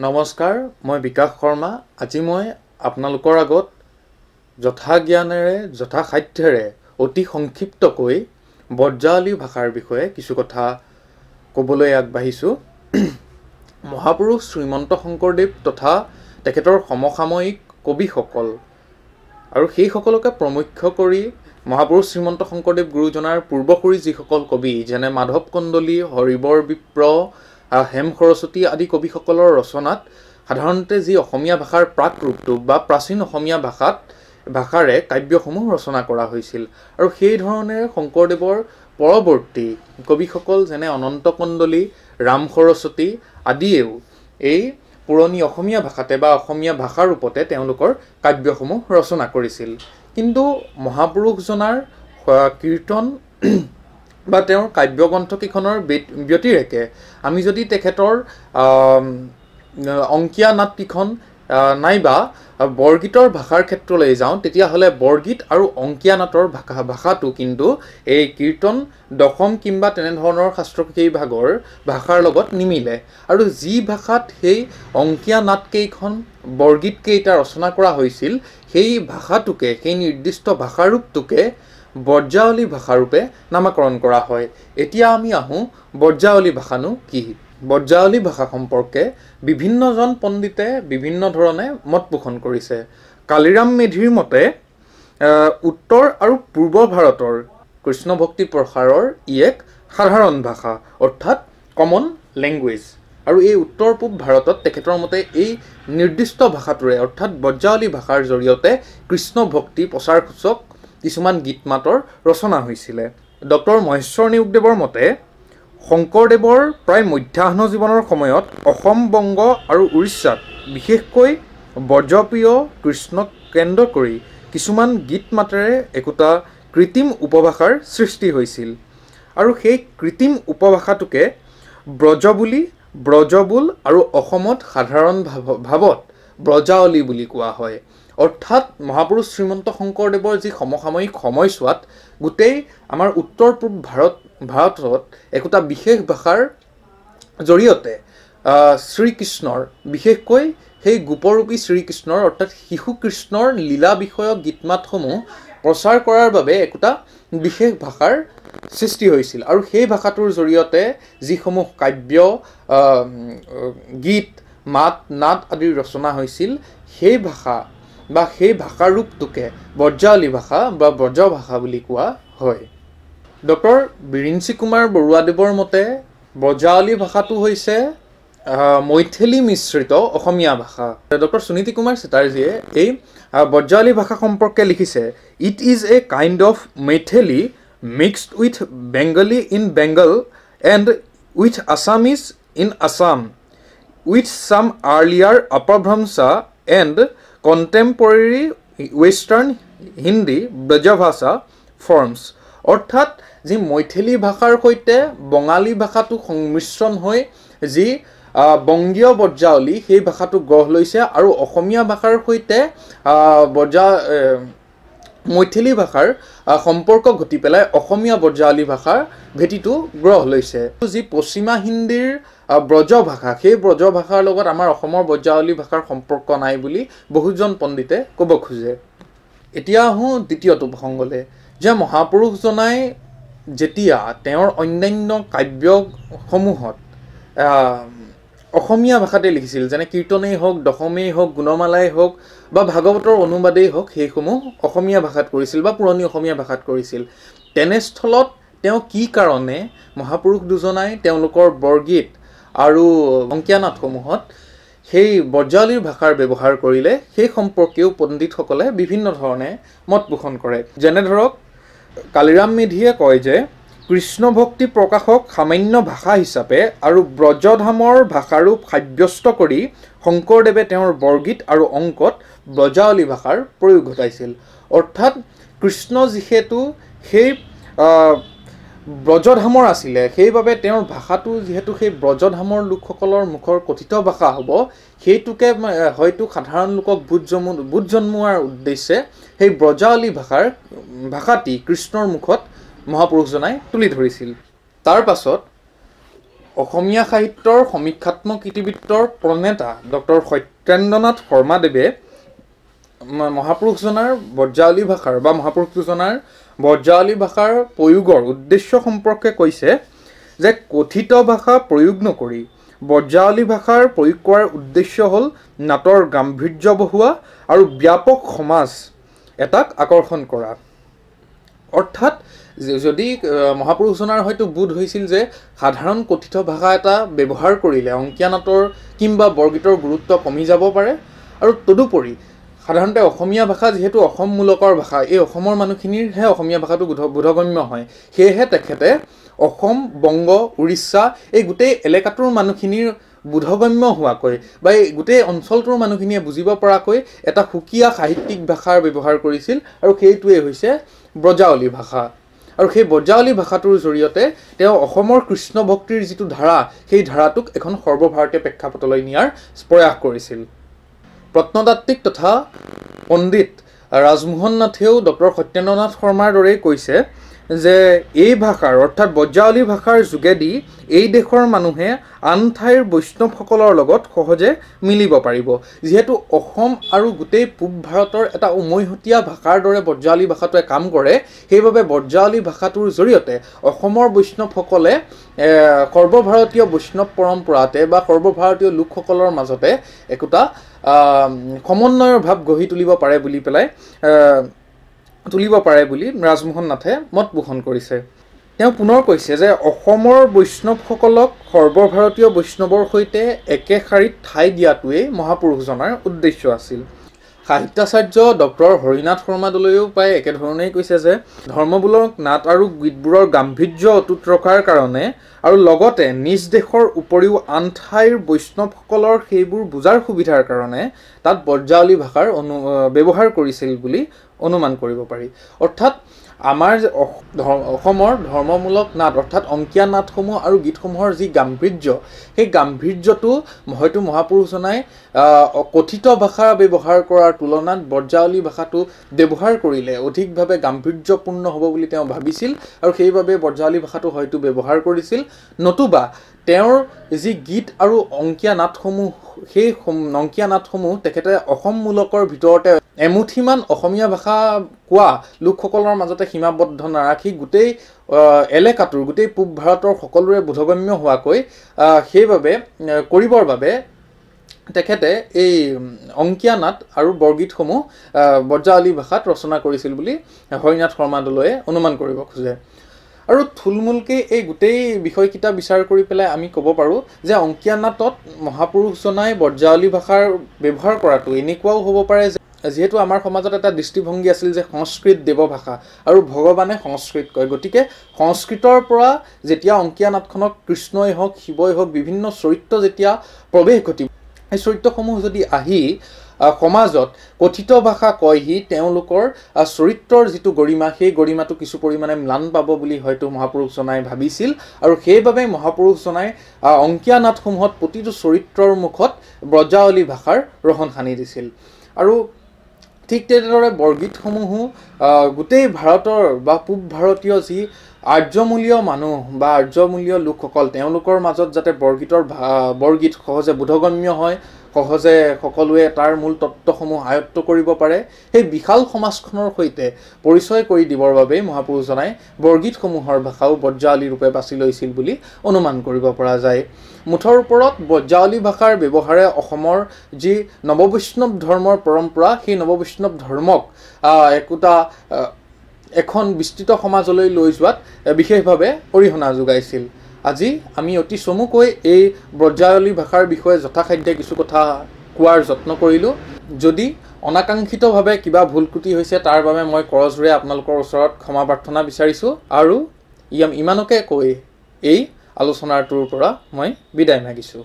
নমস্কাৰ, মই বিকাশ শৰ্মা। আজি মই আপোনালোকৰ আগত যথাজ্ঞানেৰে যথাসাধ্যেৰে অতি সংক্ষিপ্তকৈ ব্ৰজাৱলী ভাষাৰ বিষয়ে কিছু কথা ক'বলৈ আগবাঢ়িছোঁ। মহাপুৰুষ শ্ৰীমন্ত শংকৰদেৱ তথা তেখেতৰ সমসাময়িক কবিসকল আৰু সেইসকলকে প্ৰমুখ্য কৰি মহাপুৰুষ শ্ৰীমন্ত শংকৰদেৱ গুৰুজনাৰ পূৰ্বসূৰী যিসকল কবি যেনে মাধৱ কন্দলী, হৰিবৰ বিপ্ৰ, হেম সৰস্বতী আদি কবিসকলৰ ৰচনাত সাধাৰণতে যি অসমীয়া ভাষাৰ প্ৰাক ৰূপটো বা প্ৰাচীন অসমীয়া ভাষাৰে কাব্যসমূহ ৰচনা কৰা হৈছিল। আৰু সেই ধৰণে শংকৰদেৱৰ পৰৱৰ্তী কবিসকল যেনে অনন্ত কন্দলী, ৰাম সৰস্বতী আদিয়েও এই পুৰণি অসমীয়া ভাষাতে বা অসমীয়া ভাষা ৰূপতে তেওঁলোকৰ কাব্যসমূহ ৰচনা কৰিছিল। কিন্তু মহাপুৰুষজনাৰ কীৰ্তন বা তেওঁৰ কাব্যগ্ৰন্থকেইখনৰ ব্যতিৰেকে আমি যদি তেখেতৰ অংকীয়া নাটকেইখন নাইবা বৰগীতৰ ভাষাৰ ক্ষেত্ৰলৈ যাওঁ, তেতিয়াহ'লে বৰগীত আৰু অংকীয়া নাটৰ ভাষাটো কিন্তু এই কীৰ্তন দশম কিংবা তেনেধৰণৰ শাস্ত্ৰ কেইভাগৰ ভাষাৰ লগত নিমিলে। আৰু যি ভাষাত সেই অংকীয়া নাটকেইখন বৰগীতকেইটা ৰচনা কৰা হৈছিল, সেই ভাষাটোকে, সেই নিৰ্দিষ্ট ভাষাৰূপটোকে ব্ৰজাৱলী ভাষাৰূপে নামাকৰণ কৰা হয়। এতিয়া আমি আহোঁ ব্ৰজাৱলী ভাষানো কি। ব্ৰজাৱলী ভাষা সম্পৰ্কে বিভিন্নজন পণ্ডিতে বিভিন্ন ধৰণে মত পোষণ কৰিছে। কালিৰাম মেধিৰ মতে উত্তৰ আৰু পূৰ্ব ভাৰতৰ কৃষ্ণ ভক্তি প্ৰসাৰৰ ই এক সাধাৰণ ভাষা, অৰ্থাৎ কমন লেংগুৱেজ। আৰু এই উত্তৰ পূব ভাৰতত তেখেতৰ মতে এই নিৰ্দিষ্ট ভাষাটোৰে অৰ্থাৎ ব্ৰজাৱলী ভাষাৰ জৰিয়তে কৃষ্ণ ভক্তি প্ৰচাৰসূচক কিছুমান গীত মাতৰ ৰচনা হৈছিলে। ডক্টৰ মহেশ্বৰ নেওগদেৱৰ মতে শংকৰদেৱৰ প্ৰায় মধ্যাহ্ন জীৱনৰ সময়ত অসম, বংগ আৰু উৰিষ্যাত বিশেষকৈ ব্ৰজপ্ৰিয় কৃষ্ণক কেন্দ্ৰ কৰি কিছুমান গীত মাতেৰে একোটা কৃত্ৰিম উপভাষাৰ সৃষ্টি হৈছিল। আৰু সেই কৃত্ৰিম উপভাষাটোকে ব্ৰজবোল আৰু অসমত সাধাৰণ ভাৱত ব্ৰজাৱলী বুলি কোৱা হয়। অৰ্থাৎ মহাপুৰুষ শ্ৰীমন্ত শংকৰদেৱৰ যি সমসাময়িক সময়ছোৱাত গোটেই আমাৰ উত্তৰ পূব ভাৰতত একোটা বিশেষ ভাষাৰ জৰিয়তে শ্ৰীকৃষ্ণৰ, বিশেষকৈ সেই গোপৰূপী শ্ৰীকৃষ্ণৰ অৰ্থাৎ শিশু কৃষ্ণৰ লীলা বিষয়ক গীতমাতসমূহ প্ৰচাৰ কৰাৰ বাবে একোটা বিশেষ ভাষাৰ সৃষ্টি হৈছিল। আৰু সেই ভাষাটোৰ জৰিয়তে যিসমূহ কাব্য, গীত, মাত, নাট আদিৰ ৰচনা হৈছিল, সেই ভাষা বা সেই ভাষাৰূপটোকে ব্ৰজাৱলী ভাষা বা ব্ৰজভাষা বুলি কোৱা হয়। ডক্টৰ বিৰিঞ্চি কুমাৰ বৰুৱাদেৱৰ মতে ব্ৰজাৱলী ভাষাটো হৈছে মৈথিলী মিশ্ৰিত অসমীয়া ভাষা। ডক্টৰ সুনীতি কুমাৰ চেটাৰ্জীয়ে এই ব্ৰজাৱলী ভাষা সম্পৰ্কে লিখিছে, it is a kind of Maithili mixed with Bengali in Bengal and with Assamese in Assam with some earlier Apabhramsha and contemporary western Hindi Brajabhasha forms. অৰ্থাৎ যি মৈথিলী ভাষাৰ সৈতে বঙালী ভাষাটো সংমিশ্ৰণ হৈ যি বংগীয় ব্ৰজাৱলী সেই ভাষাটো গঢ় লৈছে, আৰু অসমীয়া ভাষাৰ সৈতে মৈথিলী ভাষাৰ সম্পৰ্ক ঘটি পেলাই অসমীয়া ব্ৰজাৱলী ভাষাৰ ভেটিটো গঢ় লৈছে। যি পশ্চিমা হিন্দীৰ ব্ৰজভাষা, সেই ব্ৰজভাষাৰ লগত আমাৰ অসমৰ ব্ৰজাৱলী ভাষাৰ সম্পৰ্ক নাই বুলি বহুজন পণ্ডিতে ক'ব খোজে। এতিয়া আহোঁ দ্বিতীয়টো প্ৰসংগলৈ, যে মহাপুৰুষজনাই যেতিয়া তেওঁৰ অন্যান্য কাব্যসমূহত অসমীয়া ভাষাতে লিখিছিল, যেনে কীৰ্তনেই হওক, দশমেই হওক, গুণমালাই হওক বা ভাগৱতৰ অনুবাদেই হওক, সেইসমূহ অসমীয়া ভাষাত কৰিছিল বা পুৰণি অসমীয়া ভাষাত কৰিছিল। তেনেস্থলত তেওঁ কি কাৰণে মহাপুৰুষ দুজনাই তেওঁলোকৰ বৰগীত আৰু অংকীয়া নাটসমূহত সেই ব্ৰজাৱলীৰ ভাষাৰ ব্যৱহাৰ কৰিলে, সেই সম্পৰ্কেও পণ্ডিতসকলে বিভিন্ন ধৰণে মত পোষণ কৰে। যেনে ধৰক কালিৰাম মেধিয়ে কয় যে কৃষ্ণ ভক্তি প্ৰকাশক সামান্য ভাষা হিচাপে আৰু ব্ৰজধামৰ ভাষাৰূপ সাব্যস্ত কৰি শংকৰদেৱে তেওঁৰ বৰগীত আৰু অংকত ব্ৰজাৱলী ভাষাৰ প্ৰয়োগ ঘটাইছিল। অৰ্থাৎ কৃষ্ণ যিহেতু সেই ব্ৰজধামৰ আছিলে, সেইবাবে তেওঁৰ ভাষাটো যিহেতু সেই ব্ৰজধামৰ লোকসকলৰ মুখৰ কথিত ভাষা হ'ব, সেইটোকে হয়তো সাধাৰণ লোকক বোধ জন্মোৱাৰ উদ্দেশ্যে সেই ব্ৰজাৱলী ভাষাটি কৃষ্ণৰ মুখত মহাপুৰুষজনাই তুলি ধৰিছিল। তাৰ পাছত অসমীয়া সাহিত্যৰ সমীক্ষাত্মক ইতিবৃত্তৰ প্ৰণেতা ডক্টৰ সত্যেন্দ্ৰনাথ শৰ্মাদেৱে মহাপুৰুষজনাৰ ব্ৰজাৱলী ভাষাৰ বা মহাপুৰুষজনাৰ ব্ৰজাৱলী ভাষাৰ প্ৰয়োগৰ উদ্দেশ্য সম্পৰ্কে কৈছে যে কথিত ভাষা প্ৰয়োগ নকৰি ব্ৰজাৱলী ভাষাৰ প্ৰয়োগ কৰাৰ উদ্দেশ্য হ'ল নাটৰ গাম্ভীৰ্য বঢ়োৱা আৰু ব্যাপক সমাজ এটাক আকৰ্ষণ কৰা। অৰ্থাৎ যদি মহাপুৰুষজনাৰ হয়তো বোধ হৈছিল যে সাধাৰণ কথিত ভাষা এটা ব্যৱহাৰ কৰিলে অংকীয়া নাটৰ কিংবা বৰগীতৰ গুৰুত্ব কমি যাব পাৰে, আৰু তদুপৰি সাধাৰণতে অসমীয়া ভাষা যিহেতু অসম মূলকৰ ভাষা, এই অসমৰ মানুহখিনিৰহে অসমীয়া ভাষাটো বোধগম্য হয়, সেয়েহে তেখেতে অসম, বংগ, উৰিষ্যা এই গোটেই এলেকাটোৰ মানুহখিনিৰ বোধগম্য হোৱাকৈ বা এই গোটেই অঞ্চলটোৰ মানুহখিনিয়ে বুজিব পৰাকৈ এটা সুকীয়া সাহিত্যিক ভাষাৰ ব্যৱহাৰ কৰিছিল, আৰু সেইটোৱে হৈছে ব্ৰজাৱলী ভাষা। আৰু সেই ব্ৰজাৱলী ভাষাটোৰ জৰিয়তে তেওঁ অসমৰ কৃষ্ণ ভক্তিৰ যিটো ধাৰা, সেই ধাৰাটোক এখন সৰ্বভাৰতীয় প্ৰেক্ষাপটলৈ নিয়াৰ প্ৰয়াস কৰিছিল। প্ৰত্নতাত্ত্বিক তথা পণ্ডিত ৰাজমোহন নাথেও ডক্টৰ সত্যেন্দ্ৰনাথ শৰ্মাৰ দৰেই কৈছে যে এই ভাষাৰ অৰ্থাৎ ব্ৰজাৱলী ভাষাৰ যোগেদি এই দেশৰ মানুহে আন ঠাইৰ বৈষ্ণৱসকলৰ লগত সহজে মিলিব পাৰিব। যিহেতু অসম আৰু গোটেই পূব ভাৰতৰ এটা উমৈহতীয়া ভাষাৰ দৰে ব্ৰজাৱলী ভাষাটোৱে কাম কৰে, সেইবাবে ব্ৰজাৱলী ভাষাটোৰ জৰিয়তে অসমৰ বৈষ্ণৱসকলে সৰ্বভাৰতীয় বৈষ্ণৱ পৰম্পৰাতে বা সৰ্বভাৰতীয় লোকসকলৰ মাজতে একোটা সমন্বয়ৰ ভাৱ গঢ়ি তুলিব পাৰে বুলি ৰাজমোহন নাথে মত পোষণ কৰিছে। তেওঁ পুনৰ কৈছে যে অসমৰ বৈষ্ণৱসকলক সৰ্বভাৰতীয় বৈষ্ণৱৰ সৈতে একে শাৰীত ঠাই দিয়াটোৱেই মহাপুৰুষজনাৰ উদ্দেশ্য আছিল। সাহিত্যাচাৰ্য ডক্টৰ হৰিনাথ শৰ্মাদলৈও প্ৰায় একেধৰণেই কৈছে যে ধৰ্মমূলক নাট আৰু গীতবোৰৰ গাম্ভীৰ্য অটুট ৰখাৰ কাৰণে আৰু লগতে নিজ দেশৰ উপৰিও আন ঠাইৰ বৈষ্ণৱসকলৰ সেইবোৰ বুজাৰ সুবিধাৰ কাৰণে তাত ব্ৰজাৱলী ভাষাৰ ব্যৱহাৰ কৰিছিল বুলি অনুমান কৰিব পাৰি। অৰ্থাৎ আমাৰ অসমৰ ধৰ্মমূলক নাট অৰ্থাৎ অংকীয়া নাটসমূহ আৰু গীতসমূহৰ যি গাম্ভীৰ্য, সেই গাম্ভীৰ্যটো হয়তো মহাপুৰুষজনাই কথিত ভাষা ব্যৱহাৰ কৰাৰ তুলনাত ব্ৰজাৱলী ভাষাটো ব্যৱহাৰ কৰিলে অধিকভাৱে গাম্ভীৰ্যপূৰ্ণ হ'ব বুলি তেওঁ ভাবিছিল, আৰু সেইবাবে ব্ৰজাৱলী ভাষাটো হয়তো ব্যৱহাৰ কৰিছিল। নতুবা তেওঁৰ যি গীত আৰু অংকীয়া নাটসমূহ, সেই অংকীয়া নাটসমূহ তেখেতে অসম মূলকৰ ভিতৰতে এমুঠিমান অসমীয়া ভাষা কোৱা লোকসকলৰ মাজতে সীমাবদ্ধ নাৰাখি গোটেই এলেকাটোৰ গোটেই পূব ভাৰতৰ সকলোৰে বোধগম্য হোৱাকৈ সেইবাবে কৰিবৰ বাবে তেখেতে এই অংকীয়া নাট আৰু বৰগীতসমূহ ব্ৰজাৱলী ভাষাত ৰচনা কৰিছিল বুলি হৰিনাথ শৰ্মাদলৈয়ে অনুমান কৰিব খোজে। আৰু থুলমূলকৈ এই গোটেই বিষয়কেইটা বিচাৰ কৰি পেলাই আমি ক'ব পাৰোঁ যে অংকীয়া নাটত মহাপুৰুষজনাই ব্ৰজাৱলী ভাষাৰ ব্যৱহাৰ কৰাটো এনেকুৱাও হ'ব পাৰে যে যিহেতু আমাৰ সমাজত এটা দৃষ্টিভংগী আছিল যে সংস্কৃত দেৱভাষা আৰু ভগৱানে সংস্কৃত কয়, গতিকে সংস্কৃতৰ পৰা যেতিয়া অংকীয়া নাটখনক কৃষ্ণই হওক শিৱই হওক বিভিন্ন চৰিত্ৰ যেতিয়া প্ৰৱেশ ঘটিব, সেই চৰিত্ৰসমূহ যদি আহি সমাজত কথিত ভাষা কয়হি, তেওঁলোকৰ চৰিত্ৰৰ যিটো গৰিমা, সেই গৰিমাটো কিছু পৰিমাণে ম্লান পাব বুলি হয়তো মহাপুৰুষজনাই ভাবিছিল, আৰু সেইবাবে মহাপুৰুষজনাই অংকীয়া নাটসমূহত প্ৰতিটো চৰিত্ৰৰ মুখত ব্ৰজাৱলী ভাষাৰ ৰহণ সানি দিছিল। আৰু ঠিক তেনেদৰে বৰগীতসমূহো গোটেই ভাৰতৰ বা পূব ভাৰতীয় যি আৰ্যমূলীয় মানুহ বা আৰ্যমূলীয় লোকসকল, তেওঁলোকৰ মাজত যাতে বৰগীত সহজে বোধগম্য হয়, সহজে সকলোৱে তাৰ মূল তত্ত্বসমূহ আয়ত্ত কৰিব পাৰে, সেই বিশাল সমাজখনৰ সৈতে পৰিচয় কৰি দিবৰ বাবেই মহাপুৰুষজনাই বৰগীতসমূহৰ ভাষাও ব্ৰজাৱলী ৰূপে বাছি লৈছিল বুলি অনুমান কৰিব পৰা যায়। মুঠৰ ওপৰত ব্ৰজাৱলী ভাষাৰ ব্যৱহাৰে অসমৰ যি নৱবৈষ্ণৱ ধৰ্মৰ পৰম্পৰা, সেই নৱবৈষ্ণৱ ধৰ্মক এখন বিস্তৃত সমাজলৈ লৈ যোৱাত বিশেষভাৱে অৰিহণা যোগাইছিল। আজি আমি অতি চমুকৈ এই ব্ৰজাৱলী ভাষাৰ বিষয়ে যথাসাধ্যে কিছু কথা কোৱাৰ যত্ন কৰিলোঁ। যদি অনাকাংক্ষিতভাৱে কিবা ভুল ত্ৰুটি হৈছে তাৰ বাবে মই কৰজোৰে আপোনালোকৰ ওচৰত ক্ষমা প্ৰাৰ্থনা বিচাৰিছোঁ, আৰু ইমানকে কৈ এই আলোচনাটোৰ পৰা মই বিদায় মাগিছোঁ।